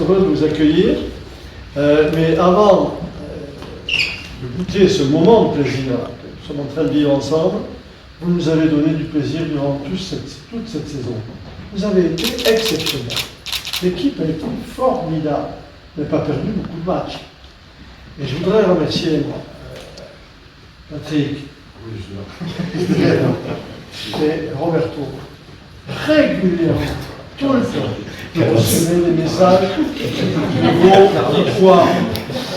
heureux de vous accueillir. Mais avant de goûter ce moment de plaisir que nous sommes en train de vivre ensemble, vous nous avez donné du plaisir durant toute cette saison. Vous avez été exceptionnels. L'équipe a été formidable. Vous n'avez pas perdu beaucoup de matchs. Et je voudrais remercier Patrick et Roberto. Régulièrement, tout le temps, vous recevez des messages de quoi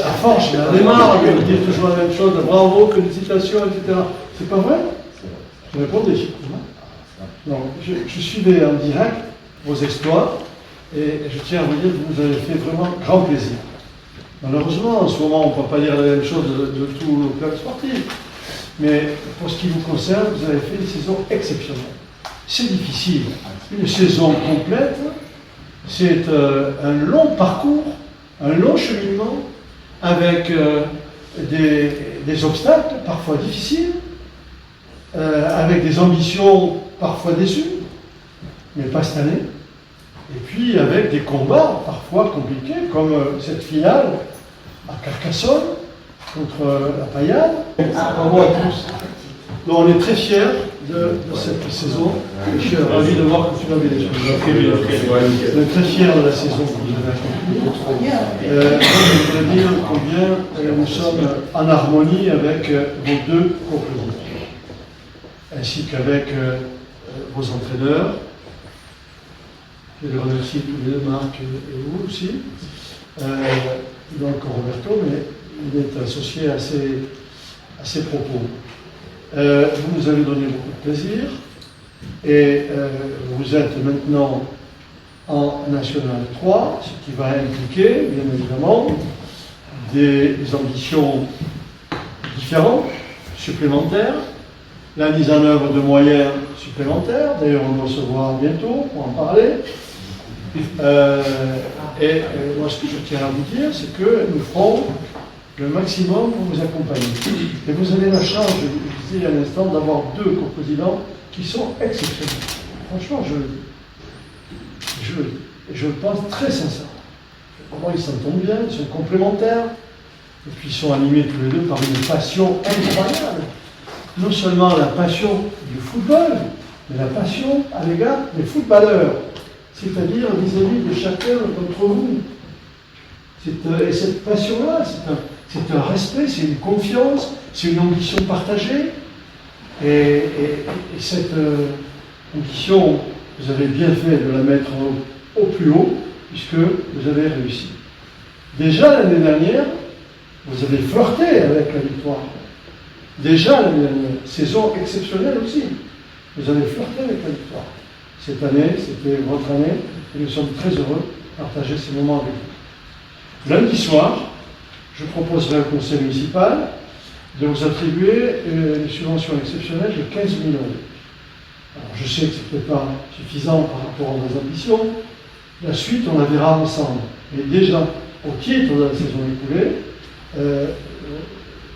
à force, j'en ai marre de dire toujours la même chose, bravo, félicitations, etc. C'est pas vrai? Je répondais. Donc, je suivais en direct vos exploits et je tiens à vous dire que vous avez fait vraiment grand plaisir. Malheureusement, en ce moment, on ne peut pas dire la même chose de tous nos clubs sportifs. Mais pour ce qui vous concerne, vous avez fait une saison exceptionnelle. C'est difficile. Une saison complète, c'est un long parcours, un long cheminement, avec des obstacles parfois difficiles, avec des ambitions parfois déçues, mais pas cette année. Et puis avec des combats parfois compliqués, comme cette finale à Carcassonne contre la Payade. Bravo à tous. Donc on est très fiers de cette saison. Je suis ravi de voir que tu l'avais déjà. On est très fiers de la saison que vous avez accomplie. Je voudrais dire combien nous sommes en harmonie avec vos deux co-présidents, ainsi qu'avec vos entraîneurs. Je les remercie tous les deux, Marc et vous aussi. Donc Roberto, mais il est associé à ces propos. Vous nous avez donné beaucoup de plaisir et vous êtes maintenant en National 3, ce qui va impliquer, bien évidemment, des ambitions différentes, supplémentaires, la mise en œuvre de moyens supplémentaires. D'ailleurs, on doit se voir bientôt pour en parler. Moi, ce que je tiens à vous dire, c'est que nous ferons le maximum pour vous accompagner. Et vous avez la chance, je vous disais à l'instant, d'avoir deux co-présidents qui sont exceptionnels. Franchement, je le pense très sincèrement. Pour moi, ils s'entendent bien, ils sont complémentaires, et puis ils sont animés tous les deux par une passion incroyable. Non seulement la passion du football, mais la passion à l'égard des footballeurs, c'est-à-dire vis-à-vis de chacun d'entre vous. Et cette passion-là, c'est un respect, c'est une confiance, c'est une ambition partagée. Et cette ambition, vous avez bien fait de la mettre au plus haut, puisque vous avez réussi. Déjà l'année dernière, vous avez flirté avec la victoire. Déjà l'année dernière, saison exceptionnelle aussi. Vous avez flirté avec la victoire. Cette année, c'était votre année, et nous sommes très heureux de partager ces moments avec vous. Lundi soir, je proposerai au conseil municipal de vous attribuer une subvention exceptionnelle de 15 000 €. Alors, je sais que ce n'est peut-être pas suffisant par rapport à vos ambitions. La suite, on la verra ensemble. Mais déjà, au titre de la saison écoulée,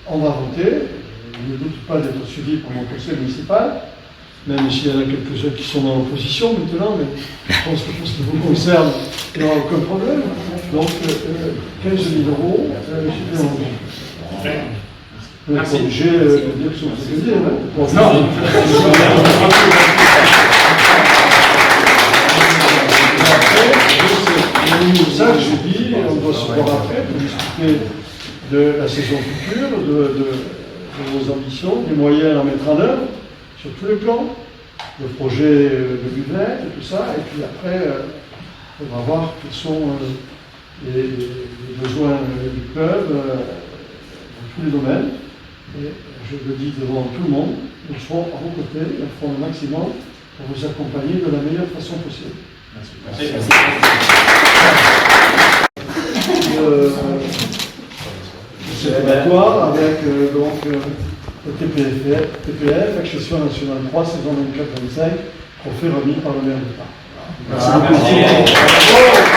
on va voter. Je ne doute pas d'être suivi par mon conseil municipal, même s'il y en a quelques-uns qui sont dans l'opposition maintenant, mais je pense que pour ce qui vous concerne, il n'y aura aucun problème. Donc, 15 000 € supplémentaires. Vous n'êtes pas obligé de dire ce que vous voulez dire. Non. C'est ça que j'ai dit, on doit se voir après pour discuter de la saison future, de vos ambitions, des moyens à mettre en œuvre sur tous les plans, le projet de buvette et tout ça, et puis après, on va voir quels sont les besoins du club dans tous les domaines. Et je le dis devant tout le monde, nous serons à vos côtés, nous ferons le maximum pour vous accompagner de la meilleure façon possible. Merci. C'est obligatoire avec le TPF, Accession Nationale 3, saison 24-25, trophée remis par le maire d'État. Merci beaucoup.